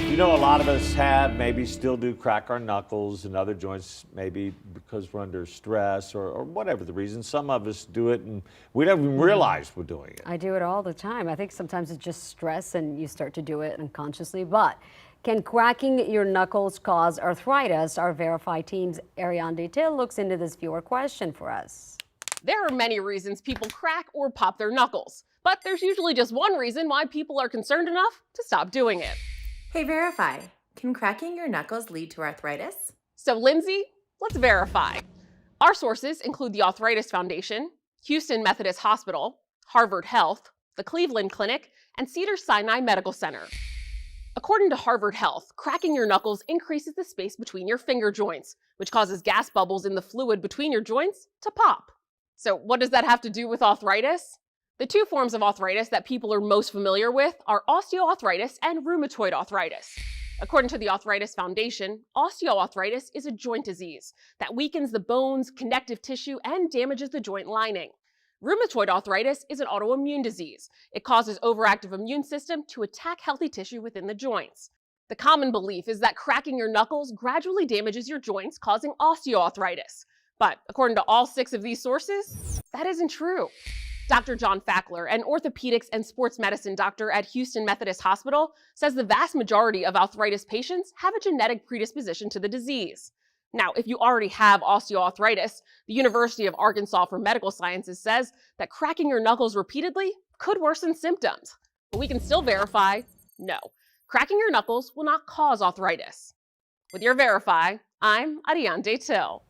You know, a lot of us have, maybe still do crack our knuckles and other joints, maybe because we're under stress or whatever the reason. Some of us do it and we don't even realize we're doing it. I do it all the time. I think sometimes it's just stress and you start to do it unconsciously. But can cracking your knuckles cause arthritis? Our Verify team's Ariane Detail looks into this viewer question for us. There are many reasons people crack or pop their knuckles, but there's usually just one reason why people are concerned enough to stop doing it. Hey, Verify, can cracking your knuckles lead to arthritis? So Lindsay, let's verify. Our sources include the Arthritis Foundation, Houston Methodist Hospital, Harvard Health, the Cleveland Clinic, and Cedars-Sinai Medical Center. According to Harvard Health, cracking your knuckles increases the space between your finger joints, which causes gas bubbles in the fluid between your joints to pop. So what does that have to do with arthritis? The two forms of arthritis that people are most familiar with are osteoarthritis and rheumatoid arthritis. According to the Arthritis Foundation, osteoarthritis is a joint disease that weakens the bones, connective tissue, and damages the joint lining. Rheumatoid arthritis is an autoimmune disease. It causes overactive immune system to attack healthy tissue within the joints. The common belief is that cracking your knuckles gradually damages your joints, causing osteoarthritis. But according to all 6 of these sources, that isn't true. Dr. John Fackler, an orthopedics and sports medicine doctor at Houston Methodist Hospital, says the vast majority of arthritis patients have a genetic predisposition to the disease. Now, if you already have osteoarthritis, the University of Arkansas for Medical Sciences says that cracking your knuckles repeatedly could worsen symptoms. But we can still verify, no, cracking your knuckles will not cause arthritis. With your Verify, I'm Ariane Detail.